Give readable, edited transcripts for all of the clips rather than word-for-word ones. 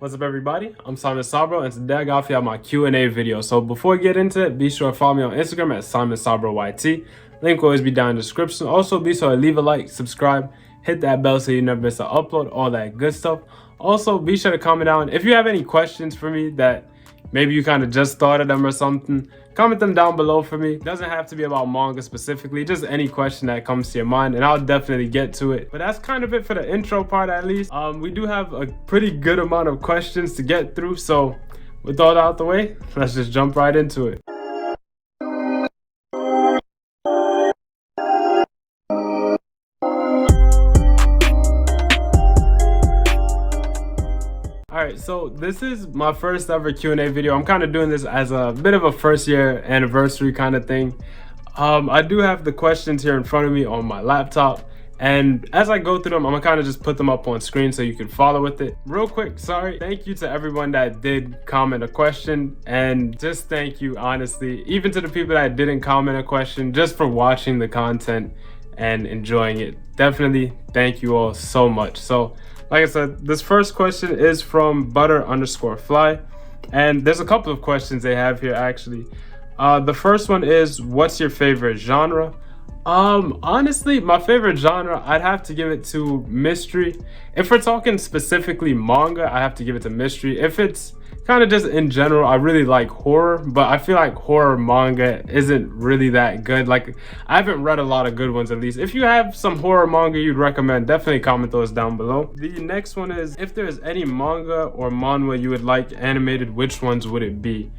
What's up, everybody? I'm Simon Sabro, and today I got for y'all my Q&A video. So before we get into it, be sure to follow me on Instagram at Simon Sabro YT. Link will always be down in the description. Also, be sure to leave a like, subscribe, hit that bell so you never miss an upload, all that good stuff. Also, be sure to comment down if you have any questions for me that maybe you kind of just thought of them or something. Comment them down below for me. It doesn't have to be about manga specifically, just any question that comes to your mind, and I'll definitely get to it. But that's kind of it for the intro part, at least. We do have a pretty good amount of questions to get through, so with all that out the way, let's just jump right into it. Alright, so this is my first ever Q&A video. I'm kind of doing this as a bit of a first year anniversary kind of thing. I do have the questions here in front of me on my laptop, and as I go through them, I'm gonna kind of just put them up on screen so you can follow with it. Real quick, sorry, thank you to everyone that did comment a question, and just thank you, honestly, even to the people that didn't comment a question, just for watching the content and enjoying it. Definitely thank you all so much. So like I said, this first question is from butter_fly, and there's a couple of questions they have here actually. The first one is, what's your favorite genre? Honestly, my favorite genre, I'd have to give it to mystery. If we're talking specifically manga, I have to give it to mystery. If it's kind of just in general, I really like horror, but I feel like horror manga isn't really that good. Like, I haven't read a lot of good ones, at least. If you have some horror manga you'd recommend, definitely comment those down below. The next one is, if there's any manga or manhwa you would like animated, which ones would it be?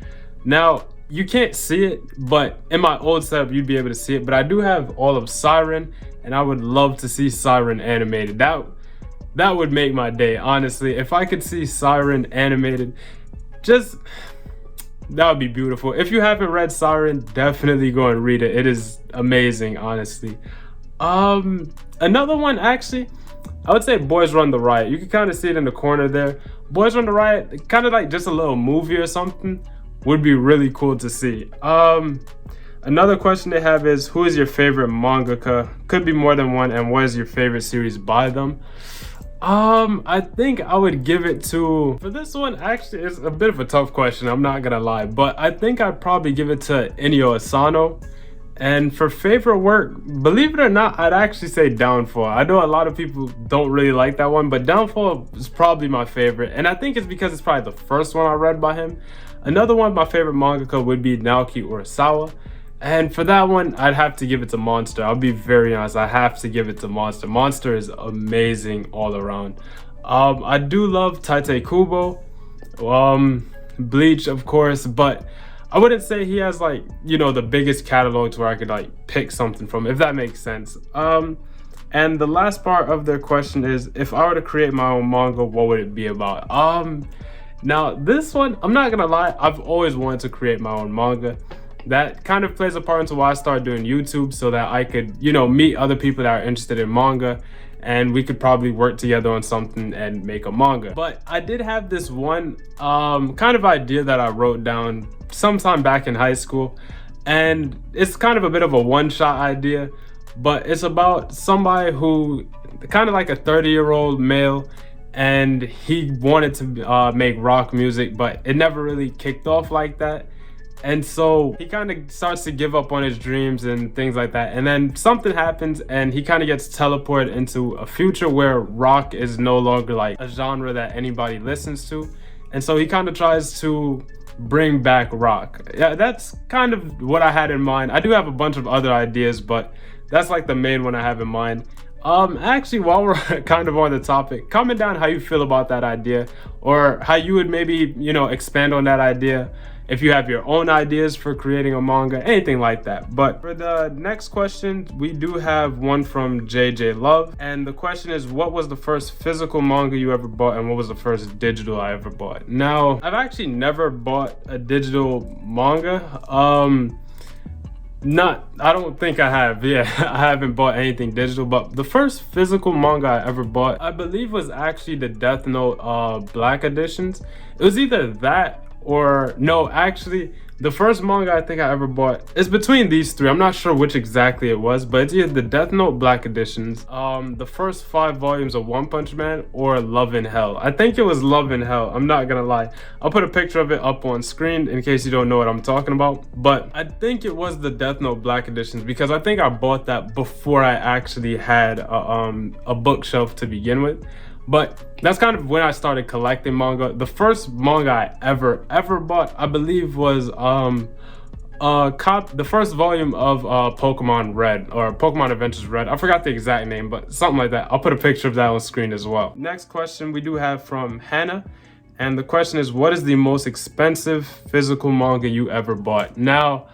Now, you can't see it, but in my old setup you'd be able to see it, but I do have all of Siren, and I would love to see Siren animated. That would make my day, honestly. If I could see Siren animated, just that would be beautiful. If you haven't read Siren, definitely go and read it. It is amazing, honestly. Another one, actually, I would say Boys Run the Riot. You can kind of see it in the corner there. Boys Run the Riot, kind of like just a little movie or something, would be really cool to see. Another question they have is, who is your favorite mangaka? Could be more than one, and what is your favorite series by them? I think I would give it to, for this one, actually, it's a bit of a tough question, I'm not gonna lie, but I think I'd probably give it to Inio Asano. And for favorite work, believe it or not, I'd actually say Downfall. I know a lot of people don't really like that one, but Downfall is probably my favorite, and I think it's because it's probably the first one I read by him. Another one, my favorite mangaka would be Naoki Urasawa. And for that one, I'd have to give it to Monster. I'll be very honest, I have to give it to Monster. Monster is amazing all around. I do love Tite Kubo, Bleach, of course, but I wouldn't say he has, like, you know, the biggest catalog to where I could like pick something from, if that makes sense. And the last part of their question is, if I were to create my own manga, what would it be about? Now this one, I'm not gonna lie, I've always wanted to create my own manga. That kind of plays a part into why I started doing YouTube, so that I could, you know, meet other people that are interested in manga, and we could probably work together on something and make a manga. But I did have this one kind of idea that I wrote down sometime back in high school, and it's kind of a bit of a one-shot idea, but it's about somebody who kind of like a 30-year-old male, and he wanted to make rock music, but it never really kicked off like that. And so he kind of starts to give up on his dreams and things like that. And then something happens and he kind of gets teleported into a future where rock is no longer like a genre that anybody listens to. And so he kind of tries to bring back rock. Yeah, that's kind of what I had in mind. I do have a bunch of other ideas, but that's like the main one I have in mind. Actually, while we're kind of on the topic, comment down how you feel about that idea, or how you would maybe, you know, expand on that idea. If you have your own ideas for creating a manga, anything like that. But for the next question, we do have one from JJ Love. And the question is, what was the first physical manga you ever bought, and what was the first digital I ever bought? Now, I've actually never bought a digital manga. I don't think I have. Yeah, I haven't bought anything digital, but the first physical manga I ever bought, I believe, was actually the Death Note Black editions. It was either that, or no, actually The first manga I think I ever bought is between these three. I'm not sure which exactly it was, but it's either the Death Note Black Editions, the first 5 volumes of One Punch Man, or Love in Hell. I think it was Love in Hell. I'm not gonna lie. I'll put a picture of it up on screen in case you don't know what I'm talking about. But I think it was the Death Note Black Editions because I think I bought that before I actually had a bookshelf to begin with. But that's kind of when I started collecting manga. The first manga I ever bought, I believe, was the first volume of Pokemon Red, or Pokemon Adventures Red. I forgot the exact name, but something like that. I'll put a picture of that on screen as well. Next question we do have from Hannah, and the question is, what is the most expensive physical manga you ever bought? Now,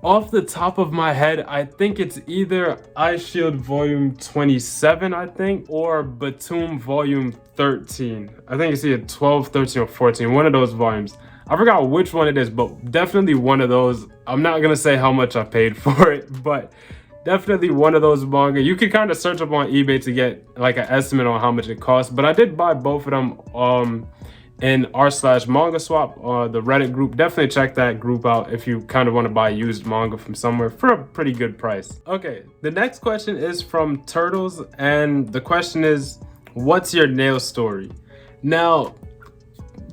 off the top of my head, I think it's either Eyeshield Volume 27, I think, or Batum Volume 13. I think it's either 12, 13, or 14, one of those volumes. I forgot which one it is, but definitely one of those. I'm not gonna say how much I paid for it, but definitely one of those manga. You could kind of search up on eBay to get like an estimate on how much it costs, but I did buy both of them in r/manga swap, the Reddit group. Definitely check that group out if you kind of want to buy used manga from somewhere for a pretty good price. Okay, the next question is from Turtles, and the question is, what's your nail story? Now,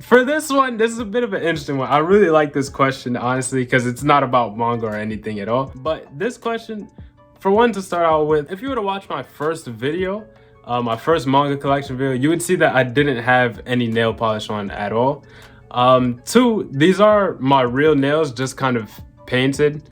for this one, this is a bit of an interesting one. I really like this question, honestly, because it's not about manga or anything at all. But this question, for one, to start out with, if you were to watch my first video, my first manga collection video, you would see that I didn't have any nail polish on at all. 2, these are my real nails, just kind of painted.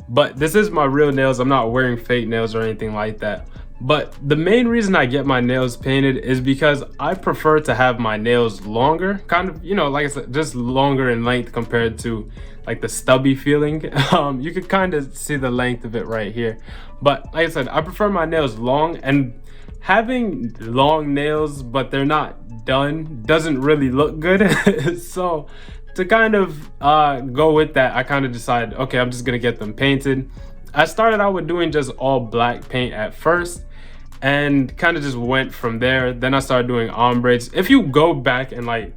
But this is my real nails. I'm not wearing fake nails or anything like that. But the main reason I get my nails painted is because I prefer to have my nails longer, kind of, you know, like I said, just longer in length compared to like the stubby feeling. You could kind of see the length of it right here. But like I said, I prefer my nails long, and having long nails but they're not done doesn't really look good. So to kind of go with that, I kind of decided, okay, I'm just gonna get them painted. I started out with doing just all black paint at first and kind of just went from there. Then I started doing ombres. If you go back and like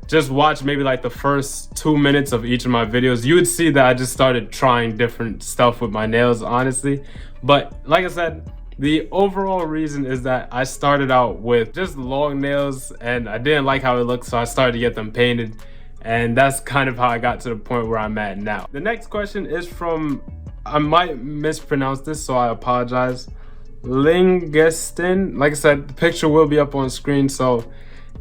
just watch maybe like the first 2 minutes of each of my videos, you would see that I just started trying different stuff with my nails, honestly. But like I said, the overall reason is that I started out with just long nails and I didn't like how it looked, so I started to get them painted, and that's kind of how I got to the point where I'm at now. The next question is from, I might mispronounce this, so I apologize, Lingestin. Like I said, the picture will be up on screen, so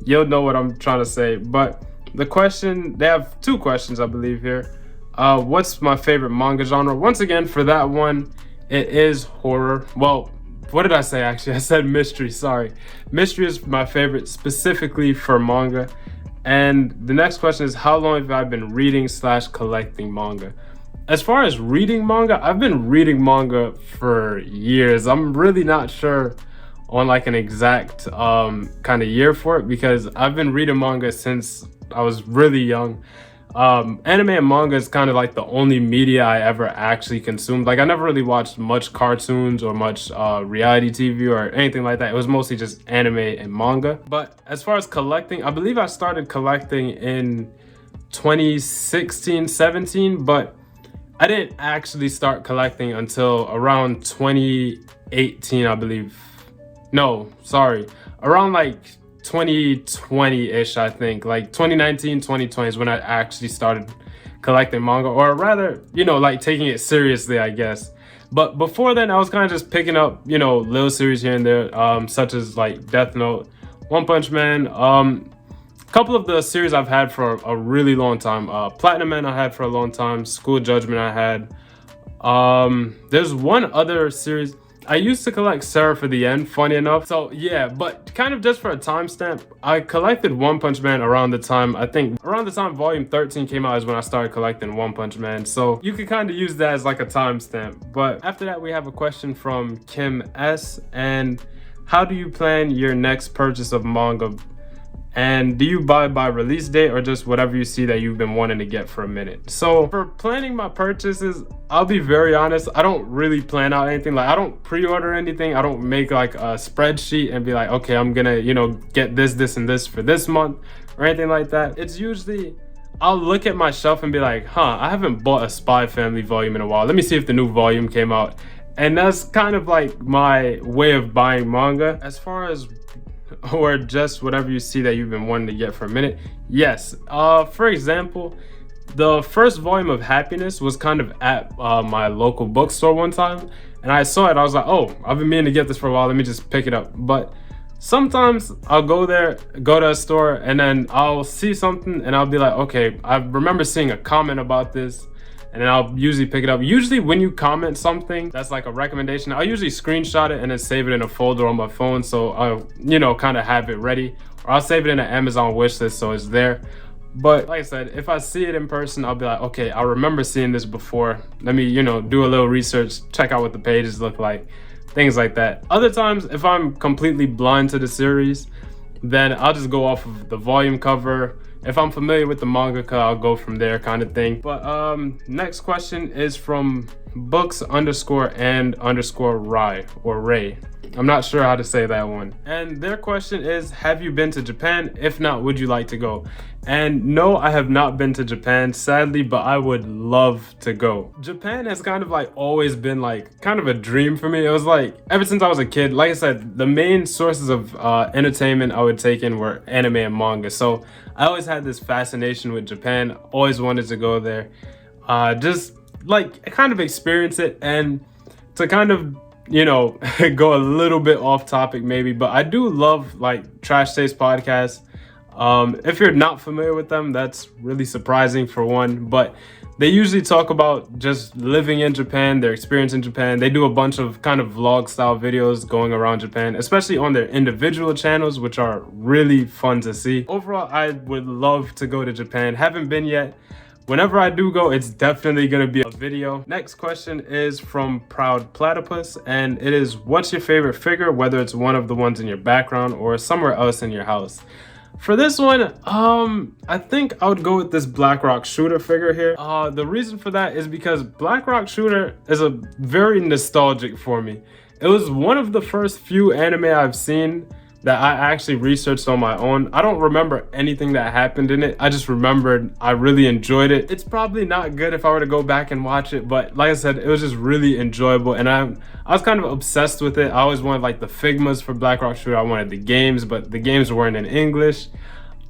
you'll know what I'm trying to say. But the question, they have 2 questions, I believe, here. What's my favorite manga genre? Once again, for that one, it is horror. Well, what did I say actually? I said mystery, sorry. Mystery is my favorite, specifically for manga. And the next question is, how long have I been reading/collecting manga? As far as reading manga, I've been reading manga for years. I'm really not sure on like an exact kind of year for it, because I've been reading manga since I was really young. Anime and manga is kind of like the only media I ever actually consumed. Like I never really watched much cartoons or much reality TV or anything like that. It was mostly just anime and manga. But as far as collecting, I believe I started collecting in 2016, 17, but I didn't actually start collecting until around 2018, I believe. No, sorry, around like 2020-ish, I think. Like 2019, 2020 is when I actually started collecting manga, or rather, you know, like taking it seriously, I guess. But before then, I was kind of just picking up, you know, little series here and there, such as like Death Note, One Punch Man, couple of the series I've had for a really long time. Platinum Man I had for a long time. School Judgment I had. There's one other series. I used to collect Sarah for the End, funny enough. So yeah, but kind of just for a timestamp, I collected One Punch Man around the time, I think around the time Volume 13 came out is when I started collecting One Punch Man. So you could kind of use that as like a timestamp. But after that, we have a question from Kim S. And how do you plan your next purchase of manga? And do you buy by release date or just whatever you see that you've been wanting to get for a minute? So for planning my purchases, I'll be very honest, I don't really plan out anything. Like I don't pre-order anything. I don't make like a spreadsheet and be like, okay, I'm gonna, you know, get this, this, and this for this month or anything like that. It's usually I'll look at my shelf and be like, huh, I haven't bought a Spy Family volume in a while. Let me see if the new volume came out. And that's kind of like my way of buying manga. As far as, or just whatever you see that you've been wanting to get for a minute, yes. For example, the first volume of Happiness was kind of at my local bookstore one time, and I saw it. I was like, oh, I've been meaning to get this for a while. Let me just pick it up. But sometimes I'll go to a store, and then I'll see something and I'll be like, okay, I remember seeing a comment about this, and then I'll usually pick it up. Usually when you comment something that's like a recommendation, I'll usually screenshot it and then save it in a folder on my phone, so I'll, you know, kind of have it ready. Or I'll save it in an Amazon wish list so it's there. But like I said, if I see it in person, I'll be like, okay, I remember seeing this before. Let me, you know, do a little research, check out what the pages look like, things like that. Other times, if I'm completely blind to the series, then I'll just go off of the volume cover. If I'm familiar with the mangaka, I'll go from there, kind of thing. But next question is from books_and_Rai or Ray. I'm not sure how to say that one. And their question is, have you been to Japan? If not, would you like to go? And no, I have not been to Japan, sadly, but I would love to go. Japan has kind of like always been like kind of a dream for me. It was like ever since I was a kid. Like I said, the main sources of entertainment I would take in were anime and manga. So I always had this fascination with Japan, always wanted to go there. Just like kind of experience it, and to kind of, you know, go a little bit off topic maybe, but I do love like Trash Taste podcasts. If you're not familiar with them, that's really surprising for one, but they usually talk about just living in Japan, their experience in Japan. They do a bunch of kind of vlog style videos going around Japan, especially on their individual channels, which are really fun to see. Overall, I would love to go to Japan. Haven't been yet. Whenever I do go, it's definitely gonna be a video. Next question is from Proud Platypus, and it is, what's your favorite figure, whether it's one of the ones in your background or somewhere else in your house? For this one, I think I would go with this Blackrock Shooter figure here. The reason for that is because Blackrock Shooter is a very nostalgic for me. It was one of the first few anime I've seen that I actually researched on my own. I don't remember anything that happened in it. I just remembered I really enjoyed it. It's probably not good if I were to go back and watch it, but like I said, it was just really enjoyable, and I was kind of obsessed with it. I always wanted like the Figmas for Blackrock Shooter. I wanted the games, but the games weren't in English.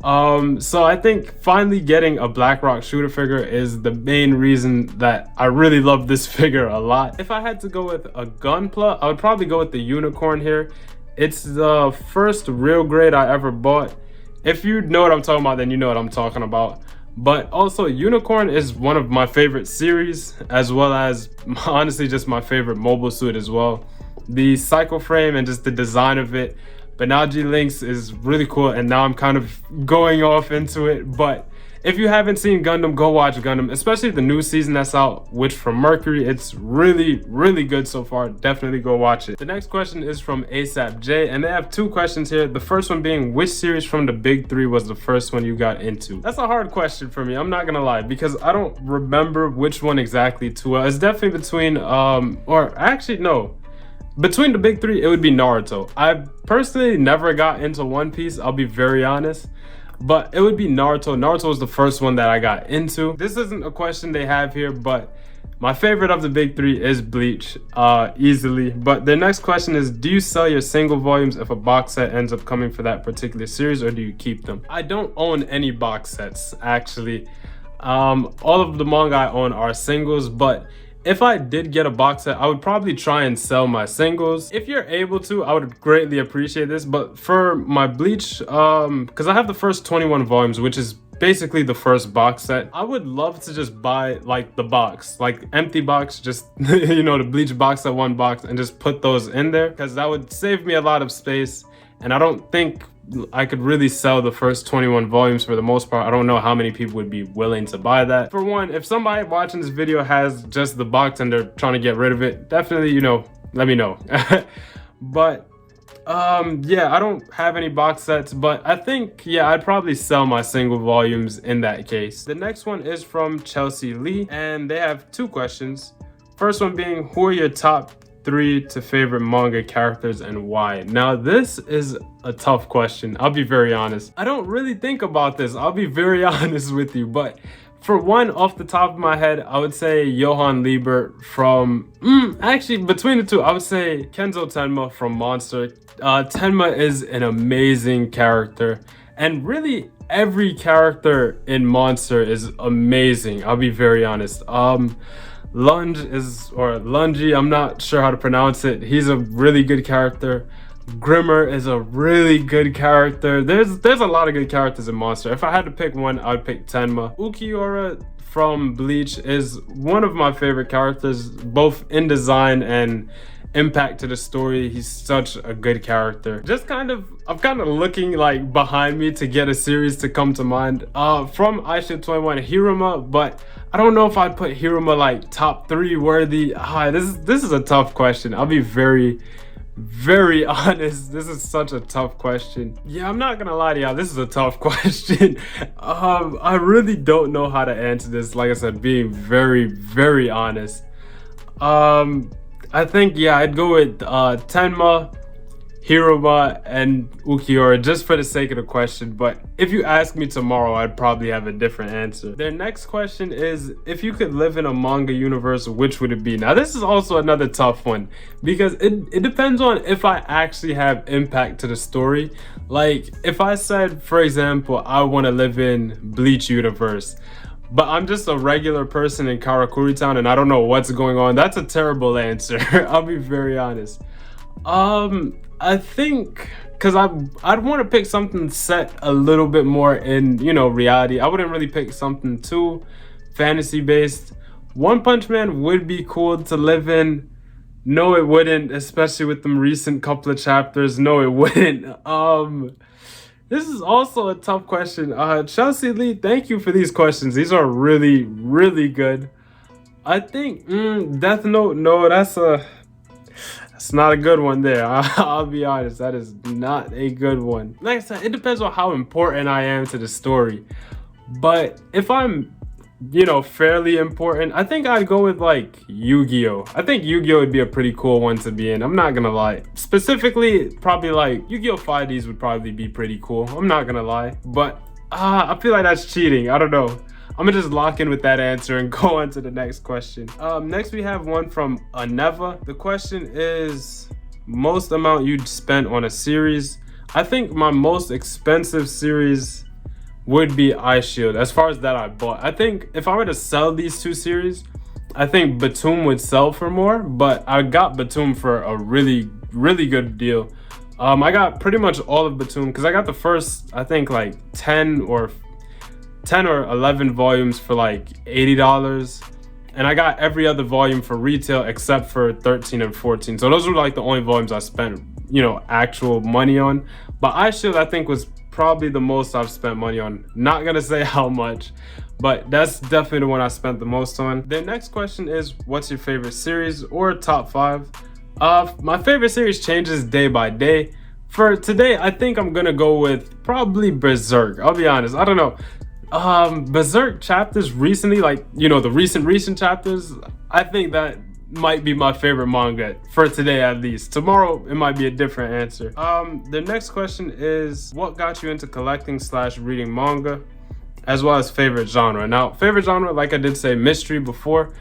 So I think finally getting a Blackrock Shooter figure is the main reason that I really love this figure a lot. If I had to go with a Gunpla, I would probably go with the Unicorn here. It's the first real grade I ever bought. If you know what I'm talking about, then you know what I'm talking about. But also, Unicorn is one of my favorite series, as well as honestly just my favorite mobile suit as well. The cycle frame and just the design of it. Banaji Links is really cool, and now I'm kind of going off into it. But if you haven't seen Gundam, go watch Gundam, especially the new season that's out, which from Mercury. It's really, really good so far. Definitely go watch it. The next question is from ASAP J, and they have two questions here. The first one being, which series from the big three was the first one you got into? That's a hard question for me, I'm not gonna lie, because I don't remember which one exactly too well. It's definitely between, between the big three, it would be Naruto. I personally never got into One Piece, I'll be very honest. But it would be Naruto. Naruto was the first one that I got into. This isn't a question they have here, but my favorite of the big three is Bleach, easily. But the next question is, do you sell your single volumes if a box set ends up coming for that particular series, or do you keep them? I don't own any box sets, actually. All of the manga I own are singles, but if I did get a box set, I would probably try and sell my singles. If you're able to, I would greatly appreciate this. But for my Bleach, because I have the first 21 volumes, which is basically the first box set, I would love to just buy like the box, like empty box, just you know, the Bleach box set, one box, and just put those in there, because that would save me a lot of space. And I don't think I could really sell the first 21 volumes for the most part. I don't know how many people would be willing to buy that. For one, if somebody watching this video has just the box and they're trying to get rid of it, definitely, you know, let me know. But yeah, I don't have any box sets, but I think, yeah, I'd probably sell my single volumes in that case. The next one is from Chelsea Lee, and they have two questions. First one being, who are your top 3 to favorite manga characters and why. Now, this is a tough question. I'll be very honest. I don't really think about this. I'll be very honest with you. But for one, off the top of my head, I would say Johann Liebert from... actually, between the two, I would say Kenzo Tenma from Monster. Tenma is an amazing character. And really, every character in Monster is amazing. I'll be very honest. Lungi, I'm not sure how to pronounce it. He's a really good character. Grimmer is a really good character. There's a lot of good characters in Monster. If I had to pick one, I'd pick Tenma. Ukiura from Bleach is one of my favorite characters, both in design and impact to the story. He's such a good character. I'm kind of looking like behind me to get a series to come to mind. From Aisha 21, Hiruma, but I don't know if I'd put Hiruma like top 3 worthy. This is a tough question. I'll be very honest. This is such a tough question. Yeah, I'm not gonna lie to y'all, this is a tough question. I really don't know how to answer this. Like I said, being very honest. I think, yeah, I'd go with Tenma, Hiruma, and Ukiura just for the sake of the question. But if you ask me tomorrow, I'd probably have a different answer. Their next question is, if you could live in a manga universe, which would it be? Now, this is also another tough one because it depends on if I actually have impact to the story. Like, if I said, for example, I want to live in Bleach universe, but I'm just a regular person in Karakuri Town and I don't know what's going on, that's a terrible answer. I'll be very honest. I think because I'd want to pick something set a little bit more in, reality. I wouldn't really pick something too fantasy based. One Punch Man would be cool to live in. No, it wouldn't, especially with them recent couple of chapters. No, it wouldn't. This is also a tough question. Chelsea Lee, thank you for these questions. These are really good. I think Death Note, no, that's not a good one there. I'll be honest, that is not a good one. Like I said, it depends on how important I am to the story. But if I'm, fairly important, I think I'd go with like Yu-Gi-Oh! I think Yu-Gi-Oh! Would be a pretty cool one to be in. I'm not gonna lie. Specifically, probably like Yu-Gi-Oh! 5Ds would probably be pretty cool. I'm not gonna lie. But I feel like that's cheating. I don't know. I'm gonna just lock in with that answer and go on to the next question. Next we have one from Aneva. The question is, most amount you'd spent on a series. I think my most expensive series would be Ice Shield, as far as that I bought. I think if I were to sell these two series, I think Batum would sell for more, but I got Batum for a really good deal. I got pretty much all of Batum because I got the first, I think like 10 or 11 volumes for like $80, and I got every other volume for retail except for 13 and 14. So those were like the only volumes I spent, actual money on. But Ice Shield, I think, was probably the most I've spent money on. Not gonna say how much, but that's definitely the one I spent the most on. The next question is, what's your favorite series or top 5? My favorite series changes day by day. For today, I think I'm gonna go with probably Berserk. I'll be honest, I don't know. Berserk chapters recently, like, the recent chapters, I think that might be my favorite manga for today, at least. Tomorrow it might be a different answer. The next question is, what got you into collecting / reading manga, as well as favorite genre? Now, favorite genre, like I did say, mystery before,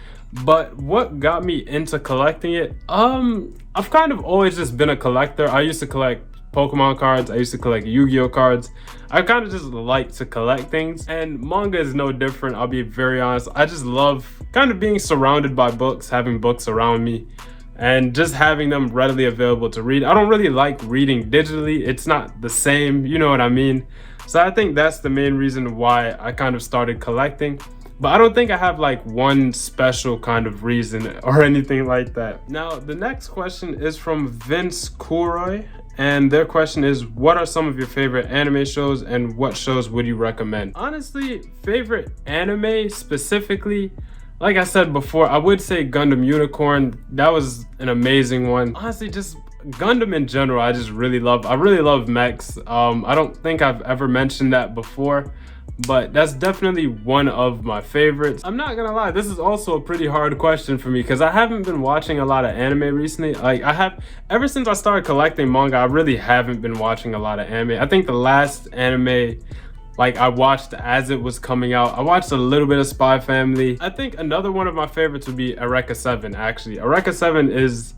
but what got me into collecting it? I've kind of always just been a collector. I used to collect Pokemon cards, I used to collect Yu-Gi-Oh cards. I kind of just like to collect things, and manga is no different. I'll be very honest, I just love kind of being surrounded by books, having books around me, and just having them readily available to read. I don't really like reading digitally. It's not the same, you know what I mean? So I think that's the main reason why I kind of started collecting. But I don't think I have like one special kind of reason or anything like that. Now, the next question is from Vince Kuroy, and their question is, what are some of your favorite anime shows and what shows would you recommend? Honestly, favorite anime specifically, like I said before, I would say Gundam Unicorn. That was an amazing one. Honestly, just Gundam in general, I really love mechs. I don't think I've ever mentioned that before, but that's definitely one of my favorites. I'm not gonna lie, this is also a pretty hard question for me because I haven't been watching a lot of anime recently. Like I have, ever since I started collecting manga, I really haven't been watching a lot of anime. I think the last anime like I watched as it was coming out, I watched a little bit of Spy Family. I think another one of my favorites would be Eureka 7 actually. Eureka 7 is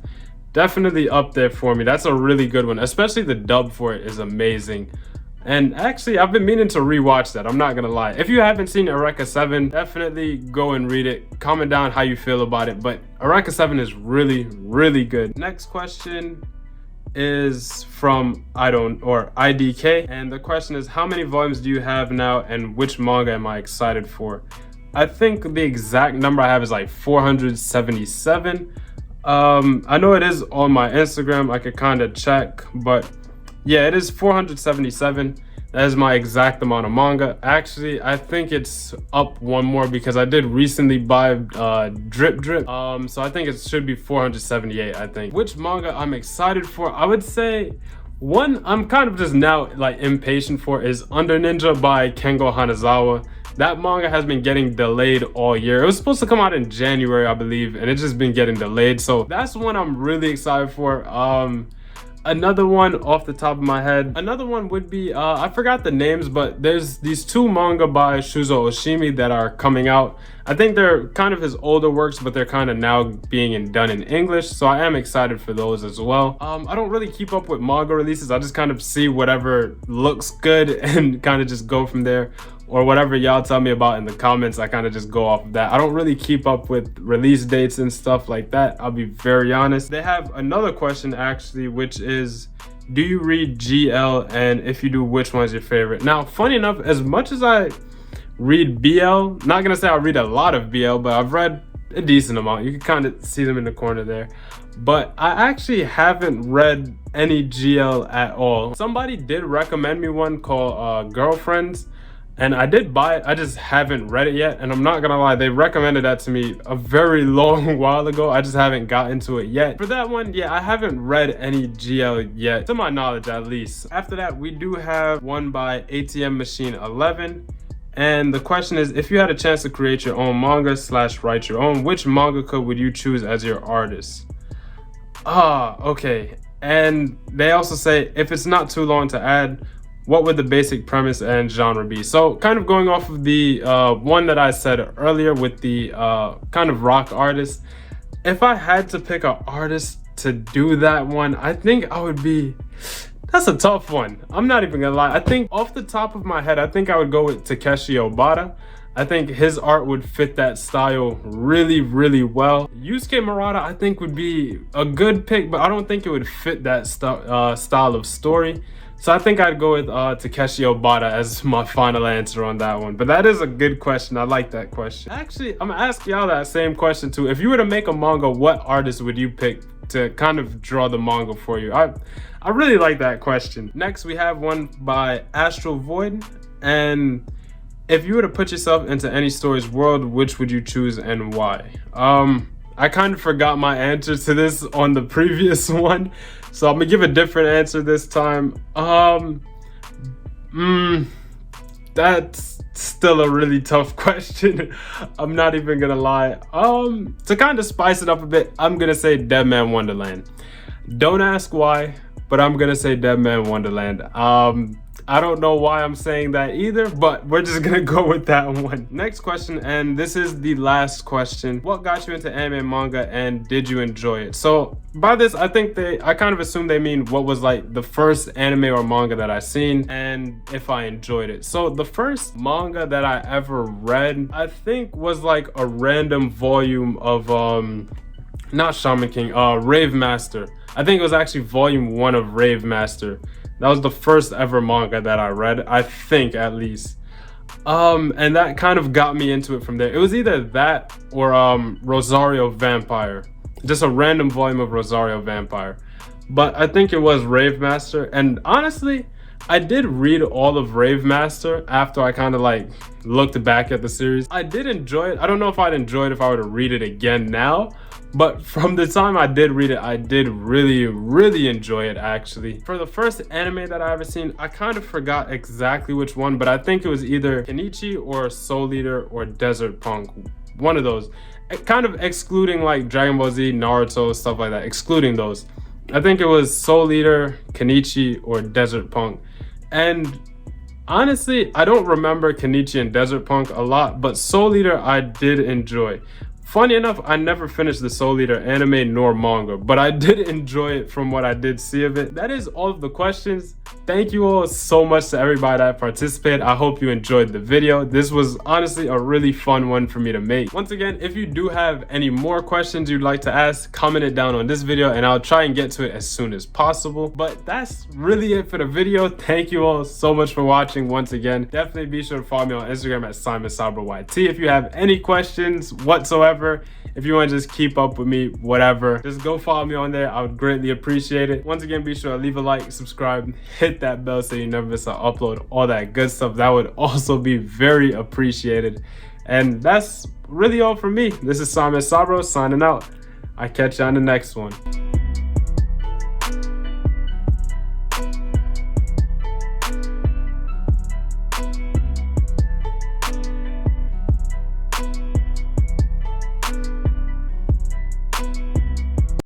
definitely up there for me. That's a really good one, especially the dub for it is amazing. And actually, I've been meaning to rewatch that. I'm not gonna lie. If you haven't seen Eureka 7, definitely go and read it. Comment down how you feel about it. But Eureka 7 is really, really good. Next question is from IDK. And the question is, how many volumes do you have now and which manga am I excited for? I think the exact number I have is like 477. I know it is on my Instagram. I could kind of check, but yeah, it is 477. That is my exact amount of manga. Actually, I think it's up one more because I did recently buy Drip Drip. So I think it should be 478, I think. Which manga I'm excited for? I would say one I'm kind of just now like impatient for is Under Ninja by Kengo Hanazawa. That manga has been getting delayed all year. It was supposed to come out in January, I believe, and it's just been getting delayed. So that's one I'm really excited for. Another one off the top of my head, another one would be, I forgot the names, but there's these two manga by Shuzo Oshimi that are coming out. I think they're kind of his older works, but they're kind of now being done in English. So I am excited for those as well. I don't really keep up with manga releases. I just kind of see whatever looks good and kind of just go from there. Or whatever y'all tell me about in the comments, I kind of just go off of that. I don't really keep up with release dates and stuff like that, I'll be very honest. They have another question actually, which is, do you read GL, and if you do, which one's your favorite? Now, funny enough, as much as I read BL, not gonna say I read a lot of BL, but I've read a decent amount. You can kind of see them in the corner there. But I actually haven't read any GL at all. Somebody did recommend me one called Girlfriends. And I did buy it, I just haven't read it yet. And I'm not gonna lie, they recommended that to me a very long while ago. I just haven't got into it yet. For that one, yeah, I haven't read any GL yet, to my knowledge at least. After that, we do have one by ATM Machine 11. And the question is, if you had a chance to create your own manga / write your own, which mangaka would you choose as your artist? Okay. And they also say, if it's not too long to add, what would the basic premise and genre be? So kind of going off of the one that I said earlier with the kind of rock artist, if I had to pick an artist to do that one, I think I would be, that's a tough one. I'm not even gonna lie. I think off the top of my head, I think I would go with Takeshi Obata. I think his art would fit that style really, really well. Yusuke Murata, I think, would be a good pick, but I don't think it would fit that style of story. So I think I'd go with Takeshi Obata as my final answer on that one. But that is a good question. I like that question. Actually, I'm gonna ask y'all that same question too. If you were to make a manga, what artist would you pick to kind of draw the manga for you? I really like that question. Next, we have one by Astral Void. And if you were to put yourself into any story's world, which would you choose and why? I kind of forgot my answer to this on the previous one, so I'm gonna give a different answer this time. That's still a really tough question. I'm not even gonna lie. To kind of spice it up a bit, I'm gonna say Dead Man Wonderland. Don't ask why, but I'm gonna say Dead Man Wonderland. I don't know why I'm saying that either, but we're just gonna go with that one. Next question, and this is the last question. What got you into anime and manga, and did you enjoy it? So by this, I think I kind of assume they mean what was like the first anime or manga that I seen, and if I enjoyed it. So the first manga that I ever read, I think was like a random volume of not Shaman King, Rave Master. I think it was actually volume 1 of Rave Master. That was the first ever manga that I read, I think, at least. And that kind of got me into it from there. It was either that or Rosario Vampire. Just a random volume of Rosario Vampire. But I think it was Rave Master. And honestly, I did read all of Rave Master after I kind of like looked back at the series. I did enjoy it. I don't know if I'd enjoy it if I were to read it again now, but from the time I did read it, I did really enjoy it actually. For the first anime that I ever seen, I kind of forgot exactly which one, but I think it was either Kenichi or Soul Eater or Desert Punk. One of those. Kind of excluding like Dragon Ball Z, Naruto, stuff like that. Excluding those. I think it was Soul Eater, Kenichi, or Desert Punk. And honestly, I don't remember Kenichi and Desert Punk a lot, but Soul Eater I did enjoy. Funny enough, I never finished the Soul Eater anime nor manga, but I did enjoy it from what I did see of it. That is all of the questions. Thank you all so much to everybody that participated. I hope you enjoyed the video. This was honestly a really fun one for me to make. Once again, if you do have any more questions you'd like to ask, comment it down on this video and I'll try and get to it as soon as possible. But that's really it for the video. Thank you all so much for watching once again. Definitely be sure to follow me on Instagram at SimonSabroYT if you have any questions whatsoever. If you want to just keep up with me, whatever, just go follow me on there. I would greatly appreciate it. Once again, be sure to leave a like, subscribe, hit that bell so you never miss an upload, all that good stuff. That would also be very appreciated. And that's really all from me. This is Simon Sabro signing out. I catch you on the next one.